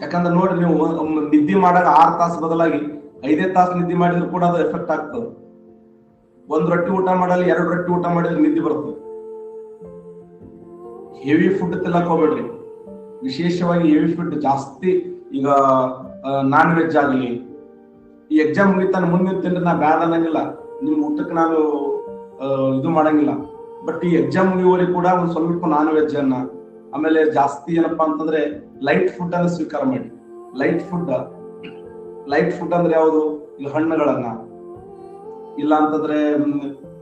ಯಾಕಂದ್ರೆ ನೋಡ್ರಿ, ನೀವು ನಿದ್ದೆ ಮಾಡಾಗ 6 ತಾಸು ಬದಲಾಗಿ 5 ತಾಸು ನಿದ್ದೆ ಮಾಡಿದ್ರು ಕೂಡ ಅದು ಎಫೆಕ್ಟ್ ಆಗ್ತದೆ. 1 ರೊಟ್ಟಿ ಊಟ ಮಾಡಲಿ 2 ರೊಟ್ಟಿ ಊಟ ಮಾಡಿದ್ರೆ ನಿದ್ದೆ ಬರ್ತದೆ. ಹೆವಿ ಫುಡ್ ತಿನ್ನಕ್ ಹೋಗ್ಬೇಡ್ರಿ. ವಿಶೇಷವಾಗಿ ಹೆವಿ ಫುಡ್ ಜಾಸ್ತಿ, ಈಗ ನಾನ್ ವೆಜ್ ಆಗಲಿ, ಈ ಎಕ್ಸಾಮ್ ಮುಗಿತಾನೆ ಮುಂದೆ ತಿಂದ್ರೆ ನಾ ಬ್ಯಾಡ ಅನ್ನಂಗಿಲ್ಲ, ನಿಮ್ ಊಟಕ್ಕೆ ನಾನು ಇದು ಮಾಡಂಗಿಲ್ಲ. ಬಟ್ ಈ ಎಕ್ಸಾಮ್ ಮುಗಿಯುವವರೆಗೆ ಕೂಡ ಒಂದ್ ಸ್ವಲ್ಪ ನಾನ್ ವೆಜ್ ಅನ್ನ, ಆಮೇಲೆ ಜಾಸ್ತಿ ಏನಪ್ಪಾ ಅಂತಂದ್ರೆ ಲೈಟ್ ಫುಡ್ ಅನ್ನ ಸ್ವೀಕಾರ ಮಾಡಿ. ಲೈಟ್ ಫುಡ್ ಅಂದ್ರೆ ಯಾವುದು? ಈಗ ಹಣ್ಣುಗಳನ್ನ, ಇಲ್ಲ ಅಂತಂದ್ರೆ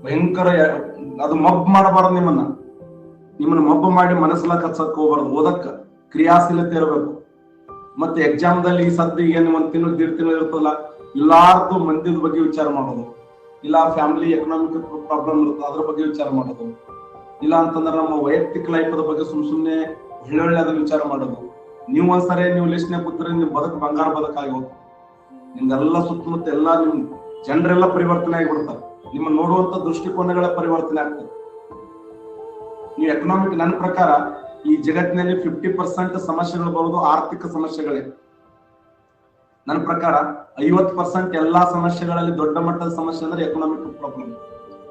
ಭಯಂಕರ ಅದು ಮಬ್ಬು ಮಾಡಬಾರ್ದು. ನಿಮ್ಮನ್ನ ಮಬ್ಬು ಮಾಡಿ ಮನಸ್ಸೆಲ್ಲ ಕಚ್ಚಕ್ ಹೋಗ್ಬಾರ್ದು. ಓದಕ್ಕ ಕ್ರಿಯಾಶೀಲತೆ ಇರಬೇಕು. ಮತ್ತೆ ಎಕ್ಸಾಮ್ ದಲ್ಲಿ ಈ ಸದ್ಯ ಏನು 1 ತಿಂಗಳು 1.5 ತಿಂಗಳು ಇರ್ತಲ್ಲ, ಎಲ್ಲಾರ್ದು ಮಂದಿದ ಬಗ್ಗೆ ವಿಚಾರ ಮಾಡೋದು, ಇಲ್ಲ ಫ್ಯಾಮಿಲಿ ಎಕನಾಮಿಕ್ ಪ್ರಾಬ್ಲಮ್ ಇರುತ್ತೆ ಅದ್ರ ಬಗ್ಗೆ ವಿಚಾರ ಮಾಡೋದು, ಇಲ್ಲ ಅಂತಂದ್ರೆ ನಮ್ಮ ವೈಯಕ್ತಿಕ ಲೈಫ್ ಬಗ್ಗೆ ಸುಮ್ನೆ ಒಳ್ಳೊಳ್ಳೆ ಅದನ್ನ ವಿಚಾರ ಮಾಡೋದು. ನೀವು ಒಂದ್ಸರಿ ನೀವು ಲಿಸ್ಟ್ನಾಗ ಕೂತ್ರೆ ನಿಮ್ ಬದುಕು ಬಂಗಾರ ಬದುಕಾಗಿ ಹೋಗ್ತದೆ. ನಿಮ್ದೆಲ್ಲ ಸುತ್ತಮುತ್ತ ಎಲ್ಲಾ ನಿಮ್ ಜನರೆಲ್ಲ ಪರಿವರ್ತನೆ ಆಗಿಬಿಡ್ತಾರೆ. ನಿಮ್ಮ ನೋಡುವಂತ ದೃಷ್ಟಿಕೋನಗಳ ಪರಿವರ್ತನೆ ಆಗ್ತದೆ. ನೀವು ಎಕನಾಮಿಕ್, ನನ್ನ ಪ್ರಕಾರ ಈ ಜಗತ್ತಿನಲ್ಲಿ 50% ಸಮಸ್ಯೆಗಳು ಬರೋದು ಆರ್ಥಿಕ ಸಮಸ್ಯೆಗಳೇ. ನನ್ನ ಪ್ರಕಾರ 50% ಎಲ್ಲಾ ಸಮಸ್ಯೆಗಳಲ್ಲಿ ದೊಡ್ಡ ಮಟ್ಟದ ಸಮಸ್ಯೆ ಅಂದ್ರೆ ಎಕನಾಮಿಕ್ ಪ್ರಾಬ್ಲಮ್.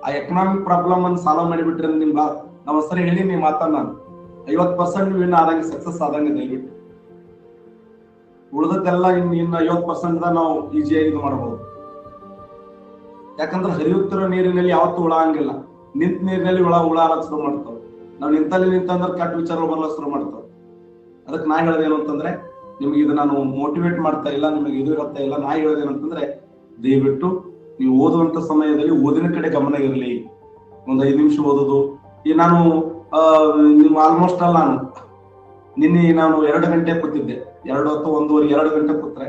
ಆ ಎಕನಾಮಿಕ್ ಪ್ರಾಬ್ಲಮ್ ಅನ್ನು ಸಾಲ್ವ್ ಮಾಡಿಬಿಟ್ರೆ ನಿಮ್ಗೆ ನಾವು ಸರಿ ಹೇಳಿ ನೀವು ಮಾತಾಡ, ನಾನು 50% ನೀವು ಇನ್ನು ಆದಂಗೆ ಸಕ್ಸಸ್ ಆದಂಗೆ. ದಯವಿಟ್ಟು ಉಳಿದದ್ದೆಲ್ಲ ಇನ್ನು 50% ನಾವು ಈಸಿಯಾಗಿ ಇದು ಮಾಡಬಹುದು. ಯಾಕಂದ್ರೆ ಹರಿಯುತ್ತಿರೋ ನೀರಿನಲ್ಲಿ ಯಾವತ್ತೂ ಹುಳ ಹಂಗಿಲ್ಲ. ನಿಂತ ನೀರಿನಲ್ಲಿ ಹುಳ ಆಗಕ್ ಶುರು ಮಾಡ್ತಾವ. ನಾವು ನಿಂತಂದ್ರೆ ಕೆಟ್ಟ ವಿಚಾರಗಳು ಬರ್ಲಕ್ ಶುರು ಮಾಡ್ತಾವ. ಅದಕ್ಕೆ ನಾ ಹೇಳೋದೇನು ಅಂತಂದ್ರೆ, ನಿಮ್ಗೆ ಇದು ನಾನು ಮೋಟಿವೇಟ್ ಮಾಡ್ತಾ ಇಲ್ಲ, ನಿಮಗೆ ಇದು ಇರುತ್ತಾ ಇಲ್ಲ. ನಾ ಹೇಳೋದೇನಂತಂದ್ರೆ, ದಯವಿಟ್ಟು ನೀವು ಓದುವಂತ ಸಮಯದಲ್ಲಿ ಓದಿನ ಕಡೆ ಗಮನ ಇರಲಿ. ಒಂದು 5 ನಿಮಿಷ ಓದೋದು. ಈ ನಾನು ನೀವು ಆಲ್ಮೋಸ್ಟ್ ಅಲ್ಲ, ನಿನ್ನೆ ನಾನು 2 ಗಂಟೆ ಕೂತಿದ್ದೆ. 2 ಅಥವಾ 1.5 2 ಗಂಟೆ ಕೂತ್ರೆ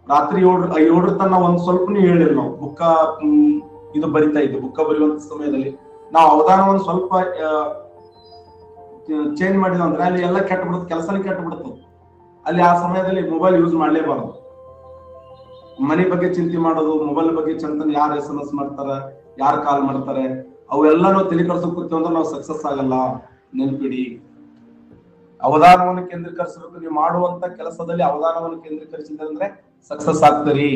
ರಾತ್ರಿ 7 ತನ ಒಂದ್ ಸ್ವಲ್ಪ ಹೇಳಿಲ್ಲ. ನಾವು ಬುಕ್ಕ ಇದು ಬರಿತಾ ಇದ್ದೆ. ಬುಕ್ಕ ಬರೆಯುವಂತ ಸಮಯದಲ್ಲಿ ನಾವು ಅವಧಾನವನ್ನು ಸ್ವಲ್ಪ ಚೇಂಜ್ ಮಾಡಿದ್ವಿ ಅಂದ್ರೆ ಅಲ್ಲಿ ಎಲ್ಲ ಕೆಟ್ಟ ಬಿಡುತ್ತೆ, ಕೆಲಸನೇ ಕೆಟ್ಟ ಬಿಡುತ್ತೆ. ಅಲ್ಲಿ ಆ ಸಮಯದಲ್ಲಿ ಮೊಬೈಲ್ ಯೂಸ್ ಮಾಡ್ಲೇಬಾರ್ದು. ಮನೆ ಬಗ್ಗೆ ಚಿಂತೆ ಮಾಡೋದು, ಮೊಬೈಲ್ ಬಗ್ಗೆ ಚಂತನ್ ಯಾರು SMS ಮಾಡ್ತಾರ, ಯಾರು ಕಾಲ್ ಮಾಡ್ತಾರೆ, ಅವೆಲ್ಲ ನಾವು ತಲೆ ಕಳ್ಸಕ್ ಕೂತೀವಿ ಅಂದ್ರೆ ನಾವು ಸಕ್ಸಸ್ ಆಗಲ್ಲ. ನೆನ್ಪಿಡಿ, ಅವಧಾನವನ್ನು ಕೇಂದ್ರೀಕರಿಸಬೇಕು. ನೀವು ಮಾಡುವಂತ ಕೆಲಸದಲ್ಲಿ ಅವಧಾನವನ್ನು ಕೇಂದ್ರೀಕರಿಸಿದ್ರೆ ಅಂದ್ರೆ ಸಕ್ಸಸ್ ಆಗ್ತೀರಿ.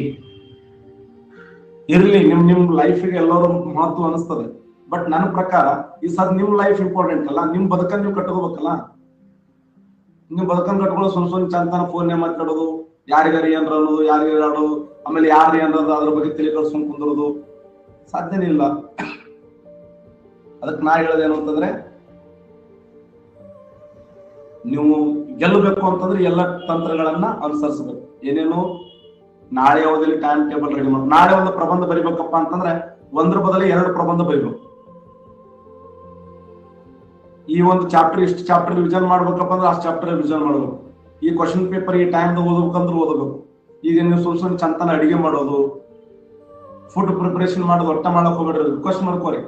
ಇರ್ಲಿ, ನಿಮ್ ಲೈಫಿಗೆ ಎಲ್ಲರೂ ಮಹತ್ವ ಅನಿಸ್ತದೆ. ಬಟ್ ನನ್ನ ಪ್ರಕಾರ ಈ ನಿಮ್ ಲೈಫ್ ಇಂಪಾರ್ಟೆಂಟ್ ಅಲ್ಲ. ನಿಮ್ ಬದುಕನ್ನು ನೀವು ಕಟ್ಕೋಬೇಕಲ್ಲ. ನೀವು ಬದುಕನ್ನು ಕಟ್ಕೊಳ್ಳೋ ಸುಮ್ ಚಂತನ ಫೋನ್ ಮಾತಾಡೋದು, ಯಾರಿಗಾರ ಏನ್ರ ಅನ್ನೋದು, ಯಾರಿಗಾರ ಆಡೋದು, ಆಮೇಲೆ ಯಾರು ಏನ್ರದ ಅದ್ರ ಬಗ್ಗೆ ತಲೆ ಕಳ್ಸ್ಕೊಂಡ್ ಕುಂದಿರೋದು ಸಾಧ್ಯನೇ ಇಲ್ಲ. ಅದಕ್ಕೆ ನಾ ಹೇಳೋದೇನು ಅಂತಂದ್ರೆ, ನೀವು ಗೆಲ್ಲಬೇಕು ಅಂತಂದ್ರೆ ಎಲ್ಲ ತಂತ್ರಗಳನ್ನ ಅನುಸರಿಸಬೇಕು. ಏನೇನು ನಾಳೆ ಅವಧಿಯಲ್ಲಿ ಟೈಮ್ ಟೇಬಲ್ ರೆಡಿ ಮಾಡಿ. ನಾಳೆ ಒಂದು ಪ್ರಬಂಧ ಬರಿಬೇಕಪ್ಪ ಅಂತಂದ್ರೆ 1 ಬದಲು 2 ಪ್ರಬಂಧ ಬರಿಬೇಕು. ಈ ಒಂದು ಚಾಪ್ಟರ್ ಇಷ್ಟು ಚಾಪ್ಟರ್ ರಿವಿಷನ್ ಮಾಡ್ಬೇಕಪ್ಪ ಅಂದ್ರೆ ಅಷ್ಟು ಚಾಪ್ಟರ್ ರಿವಿಷನ್ ಮಾಡ್ಬೇಕು. ಈ ಕ್ವಶನ್ ಪೇಪರ್ ಈ ಟೈಮ್ ಓದಬೇಕಂದ್ರೆ ಓದಬೇಕು. ಈಗ ನೀವು ಸುಮ್ ಚಂತನ ಅಡಿಗೆ ಮಾಡೋದು, ಫುಡ್ ಪ್ರಿಪರೇಷನ್ ಮಾಡೋದು ಒಟ್ಟ ಮಾಡಕ್ ಹೋಗ್ಬೇಡ್ರಿ. ರಿಕ್ವೆಸ್ಟ್ ಮಾಡ್ಕೋರಿ.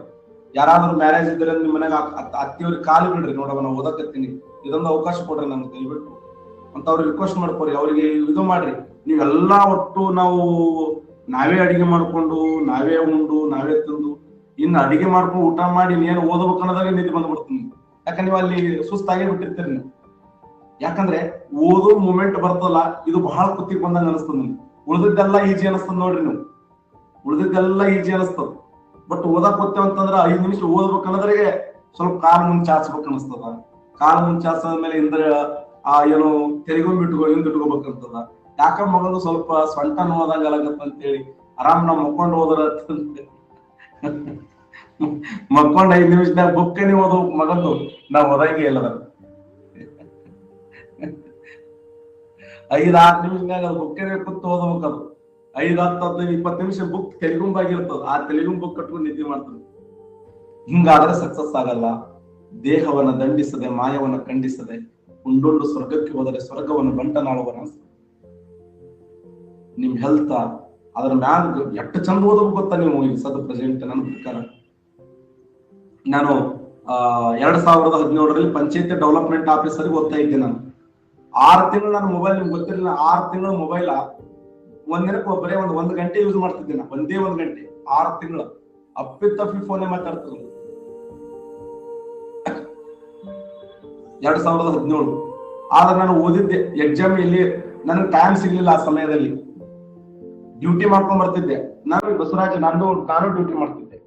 ಯಾರಾದ್ರೂ ಮ್ಯಾರೇಜ್ ಇದ್ರೆ ನಿಮ್ಮ ಮನೆಗೆ ಅತ್ತಿಯವ್ರಿಗೆ ಕಾಲು ಬಿಡ್ರಿ, ನೋಡವ ನಾವು ಓದಕತ್ತೀನಿ, ಇದೊಂದು ಅವಕಾಶ ಕೊಡ್ರಿ ನಮ್ಗೆ ದಯವಿಟ್ಟು ಅಂತ ಅವ್ರಿಗೆ ರಿಕ್ವೆಸ್ಟ್ ಮಾಡ್ಕೋರಿ. ಅವ್ರಿಗೆ ಇದು ಮಾಡ್ರಿ. ನೀವೆಲ್ಲಾ ಒಟ್ಟು ನಾವೇ ಅಡಿಗೆ ಮಾಡ್ಕೊಂಡು, ನಾವೇ ಉಂಡು, ನಾವೇ ತಿಂದು, ಇನ್ನು ಅಡಿಗೆ ಮಾಡ್ಕೊಂಡು ಊಟ ಮಾಡಿ ಏನು ಓದಬೇಕು ಅನ್ನೋದಾಗ ನಿಧಿ ಬಂದ್ಬಿಡ್ತೀನಿ. ಯಾಕಂದ್ರೆ ನೀವು ಅಲ್ಲಿ ಸುಸ್ತಾಗಿ ಬಿಟ್ಟಿರ್ತೀರಿ ನೀವು. ಯಾಕಂದ್ರೆ ಓದೋ ಮೂಮೆಂಟ್ ಬರ್ತಲ್ಲ, ಇದು ಬಹಳ ಕುತ್ತಿಗೆ ಬಂದಂಗ ಅನಿಸ್ತದ. ನಿಮ್ಗೆ ಉಳಿದಿದ್ದೆಲ್ಲ ಈಜಿ ಅನಿಸ್ತದ ನೋಡ್ರಿ. ನೀವು ಉಳಿದಿದ್ದೆಲ್ಲ ಈಜಿ ಅನಿಸ್ತದ. ಬಟ್ ಓದಕ್ ಹೋಗ್ತೇವೆ ಅಂತಂದ್ರೆ 5 ನಿಮಿಷ ಓದ್ಬೇಕನ್ನೋದ್ರಿಗೆ ಸ್ವಲ್ಪ ಕಾಲು ಮುಂಚೆ ಚಾಚ್ಬೇಕು ಅನಿಸ್ತದ. ಕಾಲು ಮುಂಚೆ ಚಾಚಾದ್ಮೇಲೆ ಇಂದ್ರೆ ಏನು ತೆರಿಗೊಂಬಿಟ್ಕೋ ಹಿಂದಿಟ್ಕೋಬೇಕಂತದ. ಯಾಕ ಮಗಂದು ಸ್ವಲ್ಪ ಸೊಂಟ ನೋವಾದಂಗ ಆಗತ್ತ ಅಂತೇಳಿ ಆರಾಮ್ ನಾವ್ ಮಕ್ಕೊಂಡು ಹೋದ್ರ ಮಕ್ಕೊಂಡ್ 5 ನಿಮಿಷದಾಗ ಬುಕ್ಕನೇ ಓದೋ ಮಗಂದು ನಾವ್ ಓದಂಗೆ ಇಲ್ಲ. 5-6 ನಿಮಿಷದಾಗ ಬುಕ್ಕನೇ ಕೂತು ಓದಬೇಕದು. 5-10-15-20 ನಿಮಿಷ ಬುಕ್ ತೆಲಿಗುಂಬಾಗಿರ್ತದ. ಆ ತೆಲಿಗುಂಬ ಬುಕ್ ಕಟ್ಕೊಂಡು ನಿದ್ದೆ ಮಾಡ್ತದೆ. ಹಿಂಗಾದ್ರೆ ಸಕ್ಸಸ್ ಆಗಲ್ಲ. ದೇಹವನ್ನ ದಂಡಿಸದೆ, ಮಾಯವನ್ನ ಖಂಡಿಸದೆ, ಉಂಡುಂಡು ಸ್ವರ್ಗಕ್ಕೆ ಹೋದರೆ ಸ್ವರ್ಗವನ್ನು ಬಂಟನಾಳುವನ. ನಿಮ್ ಹೆಲ್ತ್ ಅದ್ರ ಮ್ಯಾಗ ಎಷ್ಟು ಚಂದ ಓದಬೇಕು ಗೊತ್ತಾ ನೀವು. ಈಗ ಸದ್ ಪ್ರೆಸೆಂಟ್ ನನ್ನ ಪ್ರಕಾರ ನಾನು 2017ರಲ್ಲಿ ಪಂಚಾಯತ್ ಡೆವಲಪ್ಮೆಂಟ್ ಆಫೀಸರ್ ಓದ್ತಾ ಇದ್ದೆ. ನಾನು 6 ತಿಂಗಳು ನಾನು ಮೊಬೈಲ್, ನಿಮ್ಗೆ ಗೊತ್ತಿರಲಿಲ್ಲ, 6 ತಿಂಗಳು ಮೊಬೈಲ್ ಒಂದಿನಕ್ಕೆ ಬರೀ 1 ಗಂಟೆ ಯೂಸ್ ಮಾಡ್ತಿದ್ದೆ ನಾ. ಒಂದೇ 1 ಗಂಟೆ 6 ತಿಂಗಳು ಅಪ್ಪಿತಪ್ಪಿ ಫೋನೇ ಮಾತಾಡ್ತಿದ್ರು. 2017 ಆದ್ರೆ ನಾನು ಓದಿದ್ದೆ ಎಕ್ಸಾಮ್ ಇಲ್ಲಿ ನನಗೆ ಟೈಮ್ ಸಿಗ್ಲಿಲ್ಲ ಆ ಸಮಯದಲ್ಲಿ, ಡ್ಯೂಟಿ ಮಾಡ್ಕೊಂಡ್ ಬರ್ತಿದ್ದೆ ನಾನು. ಬಸವರಾಜ್ ನಾನು ಡ್ಯೂಟಿ ಮಾಡ್ತಿದ್ದೆ.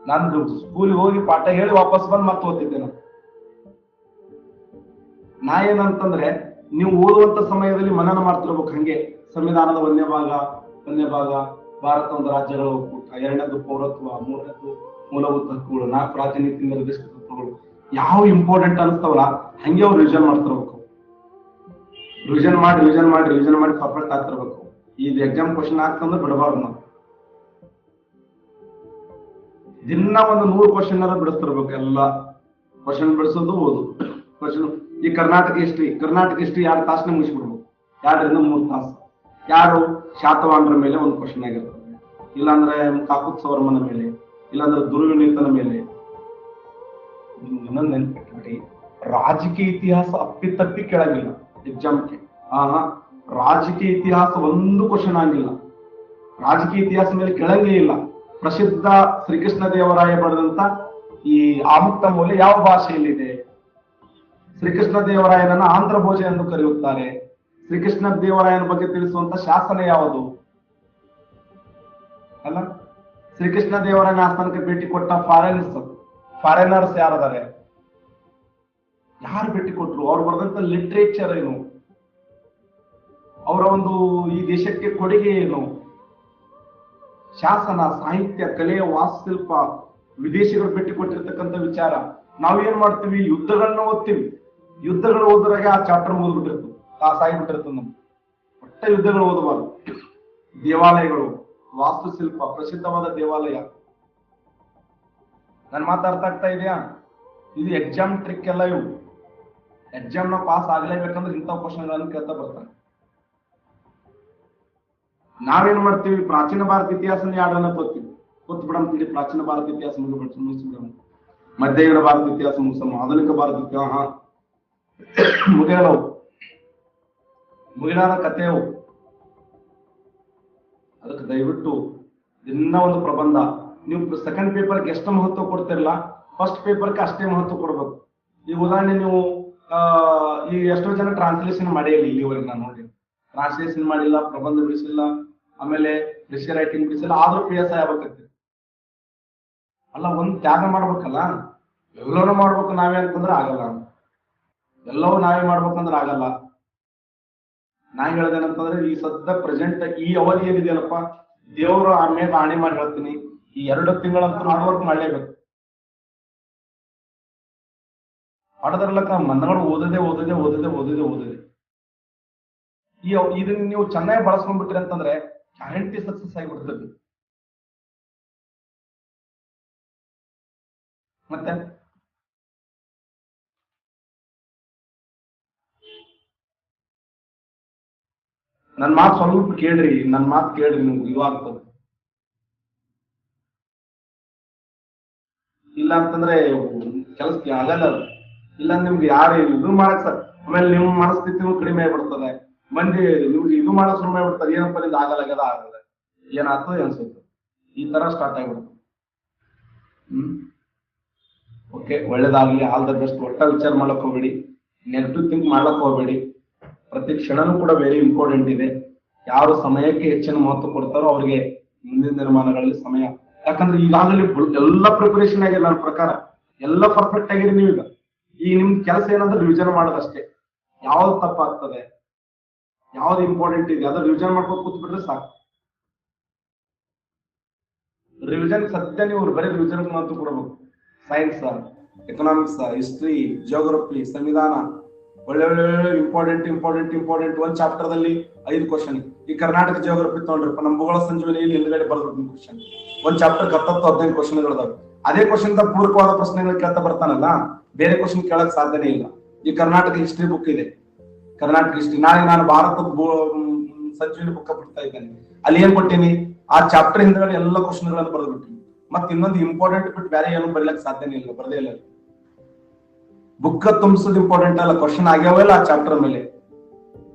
ನಾನು ಸ್ಕೂಲ್ಗೆ ಹೋಗಿ ಪಾಠ ಹೇಳಿ ವಾಪಸ್ ಬಂದು ಮತ್ತೆ ಓದ್ತಿದ್ದೆ ನಾನು. ನಾ ಏನಂತಂದ್ರೆ, ನೀವು ಓದುವಂತ ಸಮಯದಲ್ಲಿ ಮನನ ಮಾಡ್ತಿರ್ಬೇಕು. ಹಂಗೆ ಸಂವಿಧಾನದ ಒಂದನೇ ಭಾಗ, ಭಾರತ ಒಂದು ರಾಜ್ಯಗಳ ಒಕ್ಕೂಟ, ಎರಡನೇದು ಪೌರತ್ವ, ಮೂರನೇದು ಮೂಲಭೂತ ಹಕ್ಕುಗಳು, 4 ರಾಜನೀತಿ ನಿರ್ದಿಷ್ಟ ತತ್ವಗಳು, ಯಾವ ಇಂಪಾರ್ಟೆಂಟ್ ಅನಿಸ್ತಾವಲ್ಲ ಹಂಗೆ ಅವ್ರು ರಿವಿಷನ್ ಮಾಡ್ತಿರ್ಬೇಕು. ರಿವಿಷನ್ ಮಾಡಿ ಪರ್ಫೆಕ್ಟ್ ಆಗ್ತಿರ್ಬೇಕು. ಈಗ ಎಕ್ಸಾಮ್ ಕ್ವಶನ್ ಆಗ್ತಂದ್ರೆ ಬಿಡಬಾರ್ದು ನಾವು. ದಿನ ಒಂದು 100 ಕ್ವಶನ್ ಬಿಡಿಸ್ತಿರ್ಬೇಕು. ಎಲ್ಲ ಕ್ವಶನ್ ಬಿಡಿಸೋದು ಓದು ಕ್ವಶನ್. ಈ ಕರ್ನಾಟಕ ಹಿಸ್ಟ್ರಿ 2 ತಾಸನ್ನ ಮುಗಿಸ್ಬಿಡ್ಬೇಕು, 2 ರಿಂದ 3 ತಾಸು. ಯಾರು ಶಾತವಾಹನರ ಮೇಲೆ ಒಂದು ಕ್ವಶನ್ ಆಗಿರ್ತದೆ, ಇಲ್ಲಾಂದ್ರೆ ಕಾಕುತ್ ಸವರ್ಮನ ಮೇಲೆ, ಇಲ್ಲಾಂದ್ರೆ ದುರ್ವಿನೀತನ ಮೇಲೆ. ಇನ್ನೊಂದು ನೆನ್ಪಿಟ್ಬಿಡಿ, ರಾಜಕೀಯ ಇತಿಹಾಸ ಅಪ್ಪಿತಪ್ಪಿ ಕೇಳಂಗಿಲ್ಲ ಎಕ್ಸಾಮ್ಗೆ. ರಾಜಕೀಯ ಇತಿಹಾಸ ಒಂದು ಕ್ವಶನ್ ಆಗಿಲ್ಲ, ರಾಜಕೀಯ ಇತಿಹಾಸ ಮೇಲೆ ಕೇಳಂಗೇ ಇಲ್ಲ. ಪ್ರಸಿದ್ಧ ಶ್ರೀಕೃಷ್ಣ ದೇವರಾಯ ಬರೆದಂತ ಈ ಆಮುಕ್ತ ಮೌಲ್ಯ ಯಾವ ಭಾಷೆಯಲ್ಲಿದೆ? ಶ್ರೀಕೃಷ್ಣ ದೇವರಾಯನನ್ನ ಆಂಧ್ರ ಭೋಜ ಎಂದು ಕರೆಯುತ್ತಾರೆ. ಶ್ರೀಕೃಷ್ಣ ದೇವರಾಯನ ಬಗ್ಗೆ ತಿಳಿಸುವಂತ ಶಾಸನ ಯಾವುದು? ಅಲ್ಲ, ಶ್ರೀಕೃಷ್ಣ ದೇವರಾಯನ ಆಸ್ಥಾನಕ್ಕೆ ಭೇಟಿ ಕೊಟ್ಟ ಫಾರಿನರ್ಸ್ ಯಾರದಾರೆ? ಯಾರು ಭೇಟಿ ಕೊಟ್ರು? ಅವ್ರು ಬರೆದಂತ ಲಿಟ್ರೇಚರ್ ಏನು? ಅವರ ಒಂದು ಈ ದೇಶಕ್ಕೆ ಕೊಡುಗೆ ಏನು? ಶಾಸನ, ಸಾಹಿತ್ಯ, ಕಲೆ, ವಾಸ್ತುಶಿಲ್ಪ, ವಿದೇಶಿಗಳು ಭೇಟಿ ಕೊಟ್ಟಿರ್ತಕ್ಕಂಥ ವಿಚಾರ. ನಾವೇನ್ ಮಾಡ್ತೀವಿ? ಯುದ್ಧಗಳನ್ನ ಓದ್ತೀವಿ. ಯುದ್ಧಗಳು ಓದ್ರಾಗೆ ಆ ಚಾಪ್ಟರ್ ಮುಗಿದ್ಬಿಟ್ಟಿರ್ತದೆ, ಸಾಗಿಬಿಟ್ಟಿರ್ತದೆ ನಮ್ಗೆ. ಒಟ್ಟ ಯುದ್ಧಗಳು ಓದಬಾರ್ದು. ದೇವಾಲಯಗಳು, ವಾಸ್ತುಶಿಲ್ಪ, ಪ್ರಸಿದ್ಧವಾದ ದೇವಾಲಯ. ನನ್ ಮಾತು ಅರ್ಥ ಆಗ್ತಾ ಇದೆಯಾ? ಇದು ಎಕ್ಸಾಮ್ ಟ್ರಿಕ್ ಎಲ್ಲ. ಇವು ಎಕ್ಸಾಮ್ ನ ಪಾಸ್ ಆಗ್ಲೇಬೇಕಂದ್ರೆ ಇಂಥ ಕ್ವಶನ್ಗಳನ್ನು ಕೇಳ್ತಾ ಬರ್ತಾನೆ. ನಾವೇನ್ ಮಾಡ್ತೀವಿ? ಪ್ರಾಚೀನ ಭಾರತ ಇತಿಹಾಸ 2 ತೋತೀವಿ, ಗೊತ್ತು ಬಿಡಂತೀವಿ. ಪ್ರಾಚೀನ ಭಾರತ ಇತಿಹಾಸ ಮುಗಿಸ್ಬಿಡೋಣ, ಮಧ್ಯಯುಗ ಭಾರತ ಇತಿಹಾಸ ಮುಗಿಸೋಣ, ಆಧುನಿಕ ಭಾರತ ಇತಿಹಾಸ ಮುಗಿಲಾದ ಕಥೆಯವು. ಅದಕ್ಕೆ ದಯವಿಟ್ಟು ದಿನ ಒಂದು ಪ್ರಬಂಧ. ನೀವು ಸೆಕೆಂಡ್ ಪೇಪರ್ಗೆ ಎಷ್ಟು ಮಹತ್ವ ಕೊಡ್ತಿರಲ್ಲ, ಫಸ್ಟ್ ಪೇಪರ್ಗೆ ಅಷ್ಟೇ ಮಹತ್ವ ಕೊಡ್ಬೇಕು. ಈಗ ಉದಾಹರಣೆ, ನೀವು ಈಗ ಎಷ್ಟೋ ಜನ ಟ್ರಾನ್ಸ್ಲೇಷನ್ ಮಾಡಿಲ್ಲ ಇಲ್ಲಿವರೆಗೆ. ನಾನು ನೋಡಿ ಟ್ರಾನ್ಸ್ಲೇಷನ್ ಮಾಡಿಲ್ಲ, ಪ್ರಬಂಧ ಬಿಡಿಸಿಲ್ಲ, ಆಮೇಲೆ ರಿಸರ್ಚ್ ರೈಟಿಂಗ್ ಬಿಡಿಸಿಲ್ಲ, ಆದ್ರೂ PSI ಆಗ್ಬೇಕಂತ. ಅಲ್ಲ, ಒಂದ್ ತ್ಯಾಗ ಮಾಡ್ಬೇಕಲ್ಲ. ಎಲ್ಲರೂ ಮಾಡ್ಬೇಕು ನಾವೇ ಅಂತಂದ್ರೆ ಆಗಲ್ಲ. ಎಲ್ಲವೂ ನಾವೇ ಮಾಡ್ಬೇಕಂದ್ರೆ ಆಗಲ್ಲ. ನಾ ಹೇಳ್ದೇನಂತಂದ್ರೆ, ಈ ಸದ್ಯ ಪ್ರೆಸೆಂಟ್ ಈ ಅವಧಿ ಏನಿದೆಯಲ್ಲಪ್ಪ, ದೇವರು ಆಮೇಲೆ ಆಣೆ ಮಾಡಿ ಹೇಳ್ತೀನಿ, ಈ 2 ತಿಂಗಳಂತೂ ಹಾರ್ಡ್ ವರ್ಕ್ ಮಾಡ್ಲೇಬೇಕು. ಆಡದ್ರಲ್ಲಕ್ಕ ಮನ್ನಗಳು ಓದದೆ ಇದನ್ನ ನೀವು ಚೆನ್ನಾಗಿ ಬಳಸ್ಕೊಂಡ್ಬಿಟ್ರಿ ಅಂತಂದ್ರೆ ಗ್ಯಾರಂಟಿ ಸಕ್ಸಸ್ ಆಗಿಬಿಡ್ತದೆ. ಮತ್ತೆ ನನ್ ಮಾತು ಸ್ವಲ್ಪ ಕೇಳ್ರಿ, ನಿಮ್ಗೆ ಇದು ಆಗ್ತದೆ. ಇಲ್ಲ ಅಂತಂದ್ರೆ ಕೆಲಸಕ್ಕೆ ಆಗಲ್ಲ. ಇಲ್ಲ ನಿಮ್ಗೆ ಯಾರು ಇದು ಮಾಡಕ್ ಸರ್, ಆಮೇಲೆ ನಿಮ್ ಮನಸ್ಥಿತಿನೂ ಕಡಿಮೆ ಆಗ್ಬಿಡ್ತದೆ. ಮಂದಿ ನಿಮ್ಗೆ ಇದು ಮಾಡೋ ಸುಮ್ಮನೆ ಆಗ್ಬಿಡ್ತಾರೆ. ಏನಪ್ಪ ಇದು ಆಗಲ್ಲ ಏನಾಗ್ತದೆ ಅನ್ಸುತ್ತೆ. ಈ ತರ ಸ್ಟಾರ್ಟ್ ಆಗ್ಬಿಡ್ತದೆ. ಓಕೆ, ಒಳ್ಳೇದಾಗ್ಲಿ, ಆಲ್ ದ ಬೆಸ್ಟ್. ಒಟ್ಟ ವಿಚಾರ ಮಾಡಕ್ ಹೋಗ್ಬೇಡಿ, ನೆಗೆಟಿವ್ ಥಿಂಕ್ ಮಾಡ್ಲಕ್ ಹೋಗ್ಬೇಡಿ. ಪ್ರತಿ ಕ್ಷಣನೂ ಕೂಡ ವೆರಿ ಇಂಪಾರ್ಟೆಂಟ್ ಇದೆ. ಯಾರು ಸಮಯಕ್ಕೆ ಹೆಚ್ಚಿನ ಮಹತ್ವ ಕೊಡ್ತಾರೋ ಅವ್ರಿಗೆ ಮುಂದಿನ ದಿನಮಾನಗಳಲ್ಲಿ ಸಮಯ. ಯಾಕಂದ್ರೆ ಈಗಾಗಲೇ ಎಲ್ಲ ಪ್ರಿಪರೇಷನ್ ಆಗಿದೆ. ನನ್ನ ಪ್ರಕಾರ ಎಲ್ಲ ಪರ್ಫೆಕ್ಟ್ ಆಗಿದೆ. ನೀವೀಗ ನಿಮ್ ಕೆಲಸ ಏನಂದ್ರೆ ರಿವಿಷನ್ ಮಾಡೋದಷ್ಟೇ. ಯಾವ್ದು ತಪ್ಪಾಗ್ತದೆ, ಯಾವ್ದು ಇಂಪಾರ್ಟೆಂಟ್ ಇದೆ ಅದು ರಿವಿಷನ್ ಮಾಡ್ಕೊಂಡು ಕೂತ್ಬಿಟ್ರೆ ಸಾಕು. ರಿವಿಷನ್ ಸದ್ಯ ನೀವು ಬರೀ ರಿವಿಷನ್ ಮಾತು ಕೊಡಬೇಕು. ಸೈನ್ಸ್, ಎಕನಾಮಿಕ್ಸ್, ಹಿಸ್ಟ್ರಿ, ಜಿಯೋಗ್ರಫಿ, ಸಂವಿಧಾನ, ಒಳ್ಳೆ ಇಂಪಾರ್ಟೆಂಟ್. ಒಂದ್ ಚಾಪ್ಟರ್ ದಲ್ಲಿ 5 ಕ್ವಶನ್. ಈ ಕರ್ನಾಟಕ ಜಿಯೋಗ್ರಫಿ ತಗೊಂಡ್ರಪ್ಪ, ನಮ್ಮ ಭೂಗೋಳ ಸಂಜೀವನಿಯಲ್ಲಿ ಹಿಂದ್ಗಡೆ ಬರ್ಬೇಕು ಕ್ವಶನ್. ಒಂದ್ ಚಾಪ್ಟರ್ 10-15 ಕ್ವಶನ್ಗಳಿದಾವೆ. ಅದೇ ಕ್ವಶನ್ ಪೂರಕವಾದ ಪ್ರಶ್ನೆಗಳು ಕೇಳ್ತಾ ಬರ್ತಾನಲ್ಲ, ಬೇರೆ ಕ್ವಶನ್ ಕೇಳಕ್ ಸಾಧ್ಯನೇ ಇಲ್ಲ. ಈ ಕರ್ನಾಟಕ ಹಿಸ್ಟ್ರಿ ಬುಕ್ ಇದೆ, ಕರ್ನಾಟಕ ಹಿಸ್ಟ್ರಿ. ನಾನು ಭಾರತದ ಸಂಜೀವನಿ ಬುಕ್ ಬಿಡ್ತಾ ಇದ್ದೇನೆ. ಅಲ್ಲಿ ಏನ್ ಕೊಟ್ಟೀನಿ, ಆ ಚಾಪ್ಟರ್ ಹಿಂದ್ಗಡೆ ಎಲ್ಲ ಕ್ವಶನ್ಗಳನ್ನು ಬರೆದ್ಬಿಟ್ಟಿನಿ. ಮತ್ತೆ ಇನ್ನೊಂದು ಇಂಪಾರ್ಟೆಂಟ್ ಬಿಟ್ಟು ಬೇರೆ ಏನು ಬರೀಲಕ್ ಸಾಧ್ಯನೇ ಇಲ್ಲ, ಬರದೇ ಇಲ್ಲ. ಬುಕ್ ತುಂಬಿಸೋದು ಇಂಪಾರ್ಟೆಂಟ್ ಅಲ್ಲ, ಕ್ವಶನ್ ಆಗ್ಯಾವಲ್ಲ ಆ ಚಾಪ್ಟರ್ ಮೇಲೆ,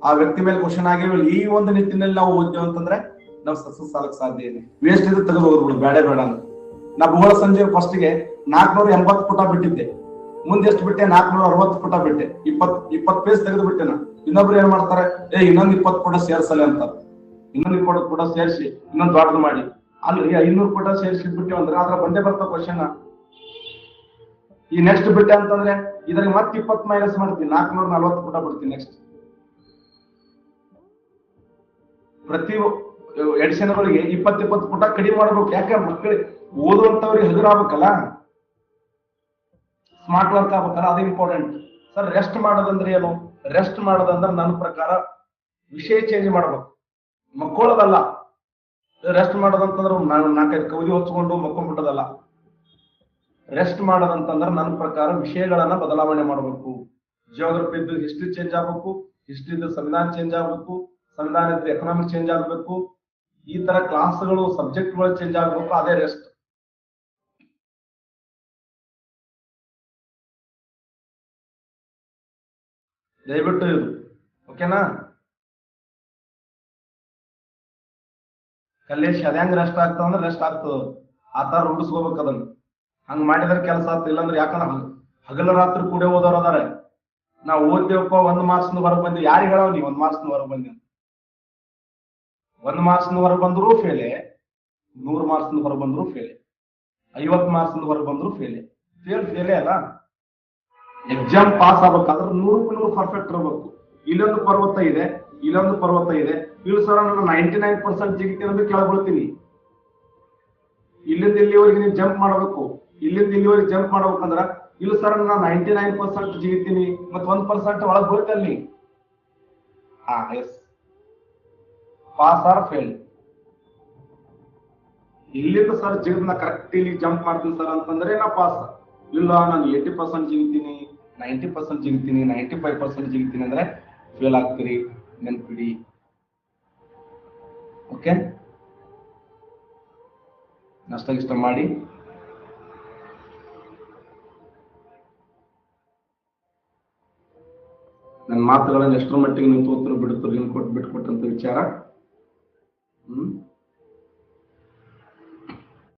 ಆ ವ್ಯಕ್ತಿ ಮೇಲೆ ಕ್ವಶನ್ ಆಗ್ಯಾವಲ್ಲ. ಈ ಒಂದು ನಿಟ್ಟಿನಲ್ಲಿ ನಾವು ಓದ್ತೇವೆ ಅಂತಂದ್ರೆ ನಾವು ಸಕ್ಸಸ್ ಆಗಕ್ ಸಾಧ್ಯ ಇದೆ. ವೇಸ್ಟ್ ಇದು ತೆಗೆದು ಹೋಗ್ಬಿಡು, ಬೇಡ ಅಂತ. ನಾ ಭೂಗೋಳ ಸಂಜೆ ಫಸ್ಟ್ ಗೆ 480 ಪುಟ ಬಿಟ್ಟಿದ್ದೆ. ಮುಂದೆ ಎಷ್ಟು ಬಿಟ್ಟೆ 460 ಪುಟ ಬಿಟ್ಟೆ, 20 ಪೇಜ್ ತೆಗೆದು ಬಿಟ್ಟೆನ. ಇನ್ನೊಬ್ರು ಏನ್ ಮಾಡ್ತಾರೆ, ಇನ್ನೊಂದ್ 20 ಪುಟ ಸೇರ್ಸಲ್ಲ ಅಂತಾರೆ. ಇನ್ನೊಂದ್ 20 ಪುಟ ಸೇರಿಸಿ ಇನ್ನೊಂದ್ ದೊಡ್ಡದು ಮಾಡಿ, ಅಲ್ಲಿ 500 ಪುಟ ಸೇರಿಸಿ ಬಿಟ್ಟೆ ಅಂದ್ರೆ ಅದ್ರ ಬಂದೇ ಬರ್ತಾವ ಕ್ವಶನ್. ಈ ನೆಕ್ಸ್ಟ್ ಬಿಟ್ಟೆ ಅಂತಂದ್ರೆ ಇದ್ರಿಗೆ ಮತ್ತೆ 20 ಮೈನಸ್ ಮಾಡ್ತೀನಿ, 440 ಪುಟ ಬಿಡ್ತೀನಿ. ನೆಕ್ಸ್ಟ್ ಪ್ರತಿ ಎಡಿಷನ್ಗಳಿಗೆ 20 ಪುಟ ಕಡಿಮೆ ಮಾಡ್ಬೇಕು. ಯಾಕೆ ಮಕ್ಕಳಿಗೆ ಓದುವಂತವ್ರಿಗೆ ಹಗುರಾಗಬೇಕಲ್ಲ, ಸ್ಮಾರ್ಟ್ ವರ್ಕ್ ಆಗ್ಬೇಕಲ್ಲ, ಅದು ಇಂಪಾರ್ಟೆಂಟ್. ಸರ್ ರೆಸ್ಟ್ ಮಾಡೋದಂದ್ರೆ ಏನು? ರೆಸ್ಟ್ ಮಾಡೋದಂದ್ರೆ ನನ್ನ ಪ್ರಕಾರ ವಿಷಯ ಚೇಂಜ್ ಮಾಡ್ಬೇಕು, ಮಕ್ಕಳದಲ್ಲ. ರೆಸ್ಟ್ ಮಾಡೋದಂತಂದ್ರೆ 4-5 ಕವಿತೆ ಹೊಚ್ಕೊಂಡು ಮಕ್ಕೊಂಡ್ಬಿಟ್ಟದಲ್ಲ. ರೆಸ್ಟ್ ಮಾಡೋದಂತಂದ್ರೆ ನನ್ನ ಪ್ರಕಾರ ವಿಷಯಗಳನ್ನ ಬದಲಾವಣೆ ಮಾಡಬೇಕು. ಜಿಯೋಗ್ರಫಿ ಇದ್ದು ಹಿಸ್ಟ್ರಿ ಚೇಂಜ್ ಆಗ್ಬೇಕು, ಹಿಸ್ಟ್ರಿ ಇದ್ದು ಸಂವಿಧಾನ ಚೇಂಜ್ ಆಗ್ಬೇಕು, ಸಂವಿಧಾನ ಇದ್ದು ಎಕನಾಮಿಕ್ ಚೇಂಜ್ ಆಗ್ಬೇಕು. ಈ ತರ ಕ್ಲಾಸ್ಗಳು ಸಬ್ಜೆಕ್ಟ್ಗಳು ಚೇಂಜ್ ಆಗ್ಬೇಕು, ಅದೇ ರೆಸ್ಟ್. ದಯವಿಟ್ಟು ಇದು ಓಕೆನಾ? ಕಲ್ಲೇಶ್ ಅದ ಹೆಂಗ್ ರೆಸ್ಟ್ ಆಗ್ತಾವ ಅಂದ್ರೆ ರೆಸ್ಟ್ ಆಗ್ತದ, ಆ ತರ ರೂಢಿಸ್ಕೋಬೇಕು ಅದನ್ನ. ಹಂಗ್ ಮಾಡಿದ್ರೆ ಕೆಲಸ ಆಗ್ತದೆ. ಇಲ್ಲಾಂದ್ರೆ ಯಾಕಂದ್ರೆ ಹಗಲ ರಾತ್ರಿ ಕೂಡ ಓದೋರು ಅದಾರೆ. ನಾವು ಓದ್ತೇವಪ್ಪ 1 ಮಾರ್ಕ್ಸ್ ಹೊರಗೆ ಬಂದಿ, ಯಾರಿಗೆ ಹೇಳೋ ನೀ 1 ಮಾರ್ಕ್ಸ್ ಹೊರಗೆ ಬಂದಿ? 1 ಮಾರ್ಕ್ಸ್ ಹೊರಗೆ ಬಂದ್ರು ಫೇಲೆ, 100 ಮಾರ್ಕ್ಸ್ ಹೊರಗೆ ಬಂದ್ರು ಫೇಲೆ, 50 ಮಾರ್ಕ್ಸ್ ಹೊರಗೆ ಬಂದ್ರು ಫೇಲೆ. ಫೇಲೆ ಅಲ್ಲ. ಎಕ್ಸಾಮ್ ಪಾಸ್ ಆಗ್ಬೇಕಾದ್ರೆ 100ಕ್ಕೆ 100 ಪರ್ಫೆಕ್ಟ್ ಇರಬೇಕು. ಇಲ್ಲೊಂದು ಪರ್ವತ ಇದೆ, ಇಲ್ಲೊಂದು ಪರ್ವತ ಇದೆ. ಇಲ್ಲಿ ಸರ ನಾನು 99% ಜಿಗಿತೀನಿ ಅಂದ್ರೆ ಕೆಳಗೊಳ್ತೀನಿ. ಇಲ್ಲಿಂದ ಇಲ್ಲಿವರೆಗೆ ನೀವು ಜಂಪ್ ಮಾಡಬೇಕು. ಇಲ್ಲಿಂದ ಇಲ್ಲಿವರೆಗೆ ಜಂಪ್ ಮಾಡ್ಬೇಕಂದ್ರ ಇಲ್ಲಿ ಸರ್ ನಾನು 99% ಜಿಗಿತೀನಿ, ಮತ್ತೆ 1% ಒಳಗೆ ಬೀಳ್ತಲ್ಲಿ. Yes, pass or fail. ಇಲ್ಲಿಂದ ಸರ್ ಜಿಗಿದ್ ನಾ ಕರೆಕ್ಟ್ ಇಲ್ಲಿ ಜಂಪ್ ಮಾಡ್ತೀನಿ ಸರ್ ಅಂತಂದ್ರೆ ನಾ ಪಾಸ್. ಇಲ್ಲ ನಾನು 80% ಜಿಗಿತೀನಿ, 90% ಜಿಗಿತೀನಿ, 95% ಜಿಗಿತೀನಿ ಅಂದ್ರೆ ಫೇಲ್ ಆಗ್ತೀರಿ, ನೆನ್ಪಿಡಿ. ಓಕೆ, ನಷ್ಟ ಇಷ್ಟ ಮಾಡಿ. ನನ್ನ ಮಾತುಗಳನ್ನು ಎಷ್ಟರ ಮಟ್ಟಿಗೆ ನೀವು ತೋತರು ಬಿಡುತ್ತರು, ಬಿಟ್ಕೊಟ್ಟಂತ ವಿಚಾರ.